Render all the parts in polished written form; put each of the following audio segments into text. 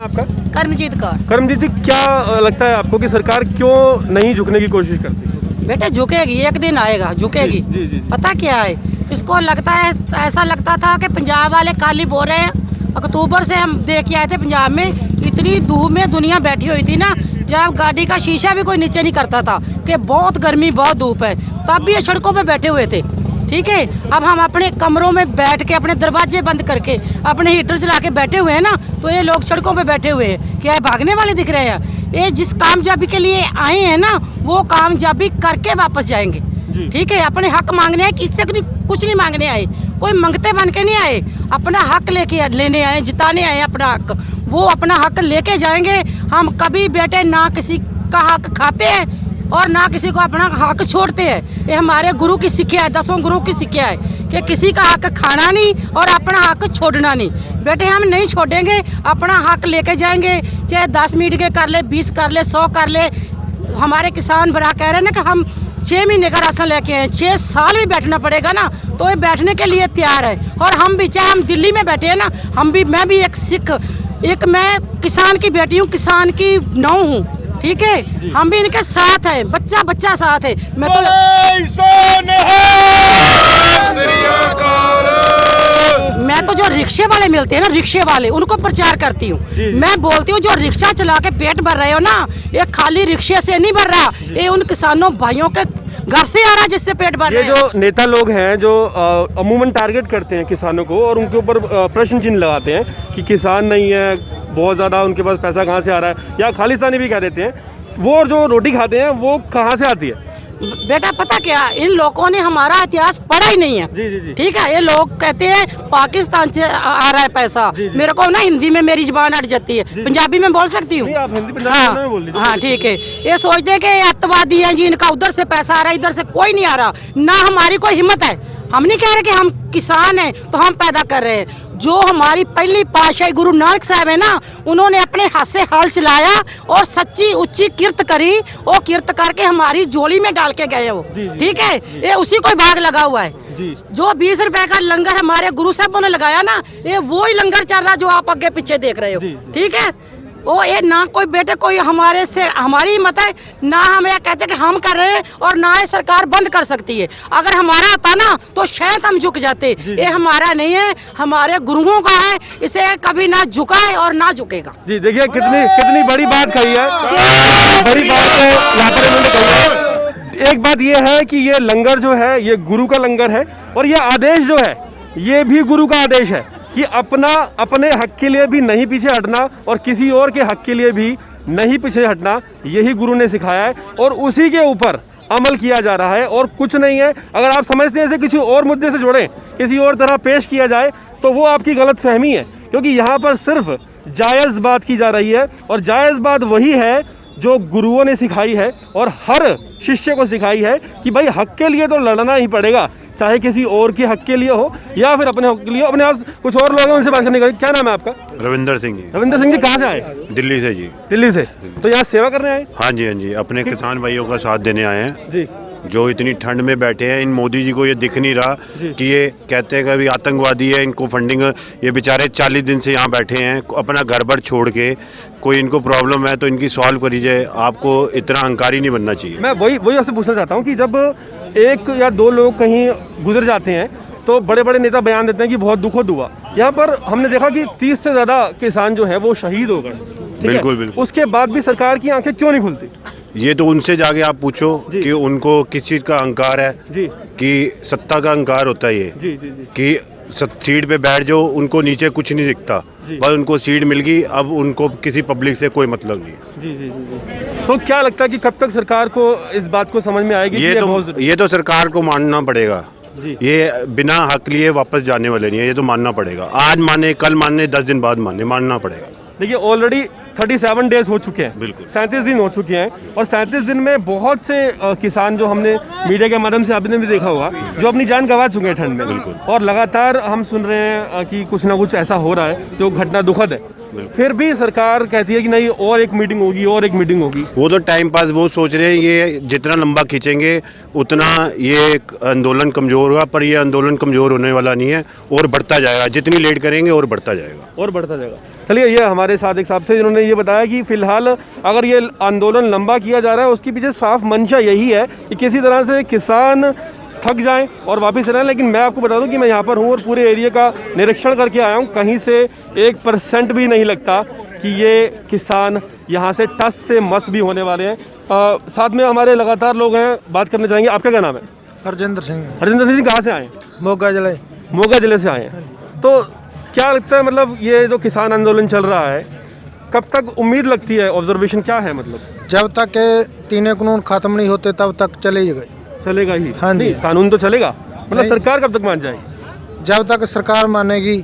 आपका? कर्मजीत कौर। कर्मजीत जी, क्या लगता है आपको कि सरकार क्यों नहीं झुकने की कोशिश करती? बेटे झुकेगी, एक दिन आएगा झुकेगी। जी, जी, जी। पता क्या है, इसको लगता है, ऐसा लगता था कि पंजाब वाले काली बो रहे हैं। अक्टूबर से हम देख के आए थे पंजाब में, इतनी धूप में दुनिया बैठी हुई थी ना, जब गाड़ी का शीशा भी कोई नीचे नहीं करता था कि बहुत गर्मी बहुत धूप है, तब भी ये सड़कों पे बैठे हुए थे। ठीक है, अब हम अपने कमरों में बैठ के अपने दरवाजे बंद करके अपने हीटर चला के बैठे हुए हैं ना, तो ये लोग सड़कों पे बैठे हुए हैं। क्या भागने वाले दिख रहे हैं? ये जिस कामयाबी के लिए आए हैं ना, वो कामयाबी करके वापस जाएंगे। ठीक है, अपने हक मांगने आए, किससे कुछ नहीं मांगने आए, कोई मंगते बन के नहीं आए, अपना हक लेने आए, जिताने आए अपना हक। वो अपना हक लेके जाएंगे। हम कभी बेटे ना किसी का हक खाते हैं और ना किसी को अपना हक छोड़ते हैं। ये हमारे गुरु की शिक्षा है, 10 गुरु की शिक्षा है कि किसी का हक खाना नहीं और अपना हक छोड़ना नहीं। बेटे हम नहीं छोड़ेंगे, अपना हक लेके जाएंगे, चाहे 10 मिनट के कर ले, 20 कर ले, 100 कर ले। हमारे किसान भरा कह रहे हैं ना कि हम 6 महीने का राशन लेके आए, 6 साल भी बैठना पड़ेगा ना, तो ये बैठने के लिए तैयार है। और हम भी, चाहे हम दिल्ली में बैठे हैं ना, मैं भी एक सिख, मैं किसान की बेटी हूँ, किसान की नौ हूँ। ठीक है, हम भी इनके साथ हैं, बच्चा साथ है। मैं तो जो रिक्शे वाले मिलते हैं ना, रिक्शे वाले, उनको प्रचार करती हूँ। मैं बोलती हूँ जो रिक्शा चला के पेट भर रहे हो ना, ये खाली रिक्शे से नहीं भर रहा, ये उन किसानों भाइयों के घर से आ रहा है जिससे पेट भर रहा है। ये जो नेता लोग हैं जो अमूमन टारगेट करते हैं किसानों को और उनके ऊपर प्रश्न चिन्ह लगाते हैं कि किसान नहीं है, बहुत ज़्यादा उनके पास पैसा कहाँ से आ रहा है, या खालिस्तानी भी कह देते हैं, वो जो रोटी खाते हैं वो कहाँ से आती है? बेटा पता क्या, इन लोगों ने हमारा इतिहास पढ़ा ही नहीं है। जी, जी, जी। ठीक है, ये लोग कहते हैं पाकिस्तान से आ रहा है पैसा। जी, जी। मेरे को ना हिंदी में मेरी जुबान अट जाती है, पंजाबी में बोल सकती हूँ। आप हिंदी पंजाबी में बोल लीजिए। हाँ ठीक है, ये सोचते हैं कि अत्तवादी हैं जी, इनका उधर से पैसा आ रहा है, इधर से कोई नहीं आ रहा। ना हमारी कोई हिम्मत है, हम नहीं कह रहे कि हम किसान हैं तो हम पैदा कर रहे हैं। जो हमारी पहली पातशाही गुरु नानक साहब है ना, उन्होंने अपने हाथ से हल चलाया और सच्ची उच्ची किरत करी, वो किरत करके हमारी झोली में डाल के गए वो। ठीक है, ये उसी को भाग लगा हुआ है। जो 20 रुपए का लंगर हमारे गुरु साहब ने लगाया ना, ये वो ही लंगर चल रहा जो आप आगे पीछे देख रहे हो। ठीक है, वो ये ना कोई बेटे कोई हमारे से, हमारी हिम्मत है ना, हम ये कहते कि हम कर रहे हैं, और ना ये सरकार बंद कर सकती है। अगर हमारा होता ना तो शायद हम झुक जाते। ये हमारा नहीं है, हमारे गुरुओं का है, इसे कभी ना झुका है और ना झुकेगा। जी देखिए, कितनी बड़ी बात कही है, बड़ी बात है यहाँ पर इन्होंने कही है। एक बात ये है कि ये लंगर जो है ये गुरु का लंगर है, और ये आदेश जो है ये भी गुरु का आदेश है कि अपने हक के लिए भी नहीं पीछे हटना और किसी और के हक के लिए भी नहीं पीछे हटना, यही गुरु ने सिखाया है और उसी के ऊपर अमल किया जा रहा है और कुछ नहीं है। अगर आप समझते हैं इसे किसी और मुद्दे से जोड़ें, किसी और तरह पेश किया जाए, तो वो आपकी गलतफहमी है, क्योंकि यहाँ पर सिर्फ जायज़ बात की जा रही है और जायज़ बात वही है जो गुरुओं ने सिखाई है और हर शिष्य को सिखाई है कि भाई हक के लिए तो लड़ना ही पड़ेगा, चाहे किसी और के हक के लिए हो या फिर अपने हक के लिए हो। अपने आप कुछ और लोग हैं, उनसे बात करने का। क्या नाम है आपका? रविंदर सिंह जी। रविंदर सिंह जी, कहाँ से आए? दिल्ली से जी। दिल्ली से। तो यहाँ सेवा करने आए? हाँ जी, हाँ जी, अपने किसान भाइयों का साथ देने आए हैं जी। जो इतनी ठंड में बैठे हैं। इन मोदी जी को ये दिख नहीं रहा कि ये कहते हैं कि अभी आतंकवादी है, इनको फंडिंग, ये बेचारे 40 दिन से यहाँ बैठे हैं, अपना घर बार छोड़ के। कोई इनको प्रॉब्लम है तो इनकी सॉल्व करी जाए, आपको इतना अहंकारी नहीं बनना चाहिए। मैं वही आपसे पूछना चाहता हूँ कि जब 1 या 2 लोग कहीं गुजर जाते हैं तो बड़े बड़े नेता बयान देते हैं कि बहुत दुखद हुआ। यहाँ पर हमने देखा कि 30 से ज़्यादा किसान जो है वो शहीद हो गए। बिल्कुल। उसके बाद भी सरकार की आंखें क्यों नहीं खुलती? ये तो उनसे जाके आप पूछो कि उनको किस चीज़ का अहंकार है जी। कि सत्ता का अहंकार होता है ये। जी जी जी। कि सीट पे बैठ जाओ, उनको नीचे कुछ नहीं दिखता, बस उनको सीट मिल गई, अब उनको किसी पब्लिक से कोई मतलब नहीं है। जी जी जी। तो क्या लगता है कि कब तक सरकार को इस बात को समझ में आएगी? ये तो सरकार को मानना पड़ेगा। ये बिना हक लिए वापस जाने वाले नहीं है, ये तो मानना पड़ेगा। आज माने, कल माने, 10 दिन बाद मानना पड़ेगा। देखिए, ऑलरेडी 37 डेज हो चुके हैं, बिल्कुल 37 दिन हो चुके हैं, और 37 दिन में बहुत से किसान जो हमने मीडिया के माध्यम से आपने भी देखा होगा, जो अपनी जान गंवा चुके हैं ठंड में। बिल्कुल। और लगातार हम सुन रहे हैं कि कुछ ना कुछ ऐसा हो रहा है जो घटना दुखद है। फिर भी सरकार कहती है कि नहीं और एक मीटिंग होगी और एक मीटिंग होगी। वो तो टाइम पास वो सोच रहे हैं, ये जितना लंबा खींचेंगे उतना ये आंदोलन कमज़ोर होगा, पर ये आंदोलन कमज़ोर होने वाला नहीं है और बढ़ता जाएगा, जितनी लेट करेंगे और बढ़ता जाएगा और बढ़ता जाएगा। चलिए, ये हमारे साथ एक साहब थे जिन्होंने ये बताया कि फ़िलहाल अगर ये आंदोलन लंबा किया जा रहा है उसके पीछे साफ मंशा यही है कि किसी तरह से किसान थक जाएं और वापस रहें। लेकिन मैं आपको बता दूं कि मैं यहाँ पर हूँ और पूरे एरिया का निरीक्षण करके आया हूँ, कहीं से 1% भी नहीं लगता कि ये किसान यहाँ से टस से मस भी होने वाले हैं। साथ में हमारे लगातार लोग हैं, बात करना चाहेंगे। आपका क्या नाम है? हरजिंदर सिंह। हरजिंदर सिंह जी कहाँ से आए हैं? मोगा जिले। मोगा जिले से आए हैं। तो क्या लगता है, मतलब ये जो किसान आंदोलन चल रहा है कब तक उम्मीद लगती है, ऑब्जर्वेशन क्या है? मतलब जब तक के 3 कानून खत्म नहीं होते तब तक चलेगा चलेगा ही। हाँ जी। नहीं, कानून तो चलेगा, मतलब नहीं। सरकार कब तक मान जाएगी? जब तक सरकार मानेगी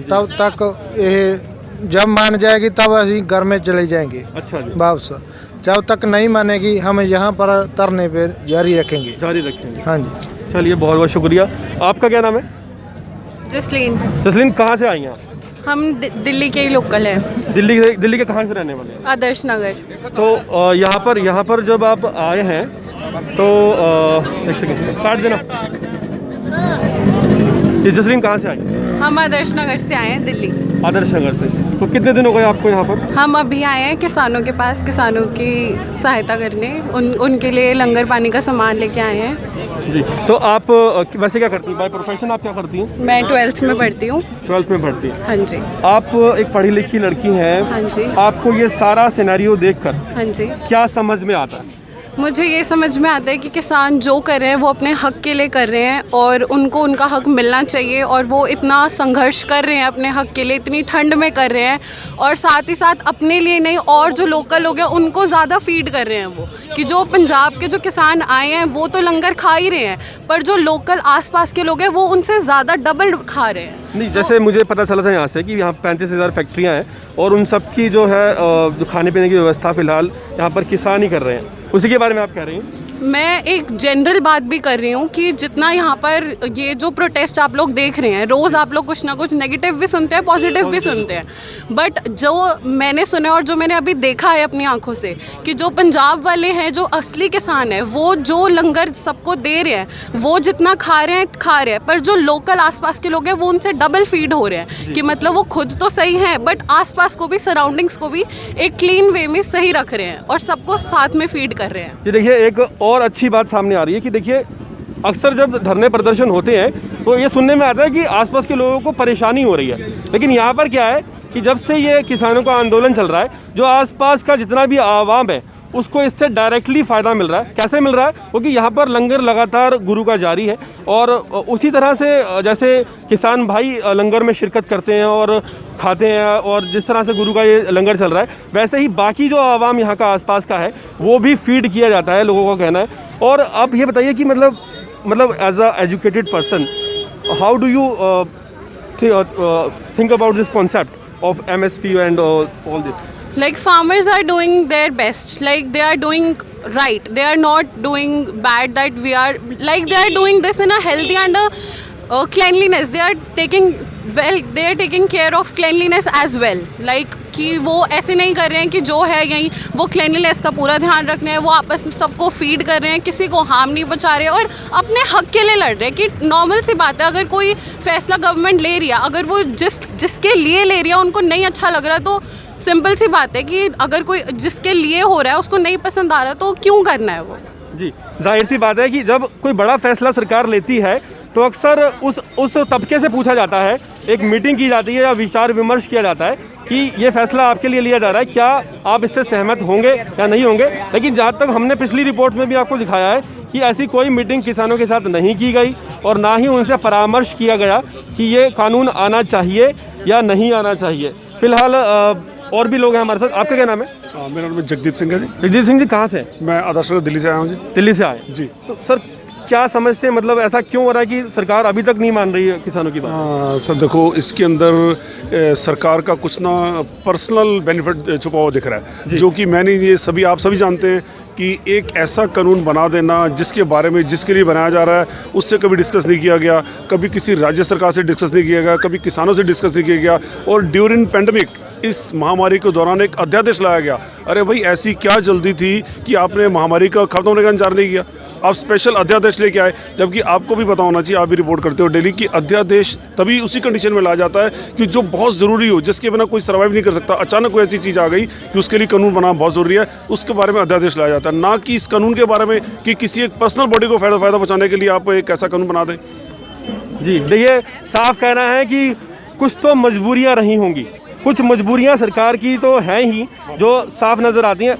तब तक ये, जब मान जाएगी तब ਅਸੀਂ घर में चले जाएंगे अच्छा जी, वापस। जब तक नहीं मानेगी हम यहाँ पर तरने पर जारी रखेंगे। जारी रखेंगे। हाँ जी। चलिए, बहुत बहुत शुक्रिया। आपका क्या नाम है? जसलीन। जसलीन, कहाँ से आई हैं आप? हम दिल्ली के ही लोकल हैं। दिल्ली के कहाँ से रहने वाले हैं? आदर्श नगर। तो यहाँ पर जब आप आए हैं तो एक सेकंड काट देना। ये जसलीन कहाँ से आई? हम आदर्श नगर से आए हैं, दिल्ली। आदर्श नगर से। तो कितने दिन हो गए आपको यहाँ पर? हम अभी आए हैं किसानों के पास, किसानों की सहायता करने, उनके लिए लंगर पानी का सामान लेके आए हैं। जी। तो आप वैसे क्या करती हैं, बाय प्रोफेशन आप क्या करती हैं? मैं 12th में पढ़ती हूँ। 12th में पढ़ती हैं। हाँ जी। आप एक पढ़ी लिखी लड़की हैं। हाँ जी। आपको ये सारा सिनेरियो देखकर हाँ जी। क्या समझ में आता है? मुझे ये समझ में आता है कि किसान जो कर रहे हैं वो अपने हक के लिए कर रहे हैं और उनको उनका हक मिलना चाहिए, और वो इतना संघर्ष कर रहे हैं अपने हक के लिए, इतनी ठंड में कर रहे हैं, और साथ ही साथ अपने लिए नहीं और जो लोकल लोग हैं उनको ज़्यादा फीड कर रहे हैं। वो कि जो पंजाब के जो किसान आए हैं वो तो लंगर खा ही रहे हैं, पर जो लोकल आसपास के लोग हैं वो उनसे ज़्यादा डबल खा रहे हैं। नहीं, जैसे मुझे पता चला था यहाँ से कि यहाँ 35,000 फैक्ट्रियाँ हैं और उन सब की जो है जो खाने पीने की व्यवस्था फ़िलहाल यहाँ पर किसान ही कर रहे हैं, उसी के बारे में आप कह रही हैं? मैं एक जनरल बात भी कर रही हूँ कि जितना यहाँ पर ये जो प्रोटेस्ट आप लोग देख रहे हैं, रोज़ आप लोग कुछ ना कुछ नेगेटिव भी सुनते हैं, पॉजिटिव भी सुनते हैं, बट जो मैंने सुना और जो मैंने अभी देखा है अपनी आंखों से कि जो पंजाब वाले हैं, जो असली किसान हैं, वो जो लंगर सबको दे रहे हैं, वो जितना खा रहे हैं, पर जो लोकल आसपास के लोग हैं वो उनसे डबल फीड हो रहे हैं। कि मतलब वो खुद तो सही हैं बट आसपास को भी, सराउंडिंग्स को भी एक क्लीन वे में सही रख रहे हैं और सबको साथ में फीड कर रहे हैं। जी देखिए, एक और अच्छी बात सामने आ रही है कि देखिए अक्सर जब धरने प्रदर्शन होते हैं तो ये सुनने में आता है कि आसपास के लोगों को परेशानी हो रही है, लेकिन यहाँ पर क्या है कि जब से ये किसानों का आंदोलन चल रहा है, जो आसपास का जितना भी आवाम है उसको इससे डायरेक्टली फ़ायदा मिल रहा है। कैसे मिल रहा है? क्योंकि यहाँ पर लंगर लगातार गुरु का जारी है, और उसी तरह से जैसे किसान भाई लंगर में शिरकत करते हैं और खाते हैं, और जिस तरह से गुरु का ये लंगर चल रहा है, वैसे ही बाकी जो आवाम यहाँ का आसपास का है वो भी फीड किया जाता है, लोगों का कहना है। और आप ये बताइए कि मतलब as a educated person, how do you think about this concept of MSP and all this? Like farmers are doing their best, like they are doing right, they are not doing bad, that we are like they are doing this in a healthy and a cleanliness, they are taking they are taking care of cleanliness as well, like कि वो ऐसे नहीं कर रहे हैं कि जो है यहीं वो क्लिनलीनेस का पूरा ध्यान रख रहे हैं, वो आपस में सबको फीड कर रहे हैं, किसी को हार्म नहीं पहुंचा रहे और अपने हक के लिए लड़ रहे हैं। कि नॉर्मल सी बात है, अगर कोई फैसला गवर्नमेंट ले रही है, अगर वो जिसके लिए ले रही है उनको नहीं अच्छा लग रहा, तो सिंपल सी बात है कि अगर कोई जिसके लिए हो रहा है उसको नहीं पसंद आ रहा तो क्यों करना है वो। जी, जाहिर सी बात है कि जब कोई बड़ा फैसला सरकार लेती है तो अक्सर उस तबके से पूछा जाता है, एक मीटिंग की जाती है या विचार विमर्श किया जाता है कि ये फैसला आपके लिए लिया जा रहा है, क्या आप इससे सहमत होंगे या नहीं होंगे। लेकिन जहाँ तक हमने पिछली रिपोर्ट में भी आपको दिखाया है कि ऐसी कोई मीटिंग किसानों के साथ नहीं की गई और ना ही उनसे परामर्श किया गया कि ये कानून आना चाहिए या नहीं आना चाहिए। फिलहाल और भी लोग हैं हमारे साथ। आपका क्या नाम है? मेरा नाम जगदीप सिंह है जी। जगदीप सिंह जी कहाँ से? मैं आदर्श नगर दिल्ली से आया हूँ जी। दिल्ली से आए जी। तो सर क्या समझते हैं, मतलब ऐसा क्यों हो रहा है कि सरकार अभी तक नहीं मान रही है किसानों की बात? सर देखो, इसके अंदर सरकार का कुछ ना पर्सनल बेनिफिट छुपा हुआ दिख रहा है, जो कि मैंने ये आप सभी जानते हैं कि एक ऐसा कानून बना देना जिसके बारे में जिसके लिए बनाया जा रहा है उससे कभी डिस्कस नहीं किया गया, कभी किसी राज्य सरकार से डिस्कस नहीं किया गया, कभी किसानों से डिस्कस नहीं किया गया, और ड्यूरिंग पेंडेमिक इस महामारी के दौरान एक अध्यादेश लाया गया। अरे भाई, ऐसी क्या जल्दी थी कि आपने महामारी का खत्म होने का इंतजार नहीं किया, आप स्पेशल अध्यादेश लेके आए। जबकि आपको भी पता होना चाहिए, आप भी रिपोर्ट करते हो डेली, कि अध्यादेश तभी उसी कंडीशन में लाया जाता है कि जो बहुत ज़रूरी हो, जिसके बिना कोई सर्वाइव नहीं कर सकता। अचानक कोई ऐसी चीज़ आ गई कि उसके लिए कानून बनाना बहुत ज़रूरी है, उसके बारे में अध्यादेश लाया जाता है, ना कि इस कानून के बारे में कि किसी एक पर्सनल बॉडी को फ़ायदा पहुँचाने के लिए आप एक ऐसा कानून बना दें। जी देखिए, साफ कहना है कि कुछ तो मजबूरियां रही होंगी, कुछ मजबूरियां सरकार की तो हैं ही जो साफ नज़र आती हैं।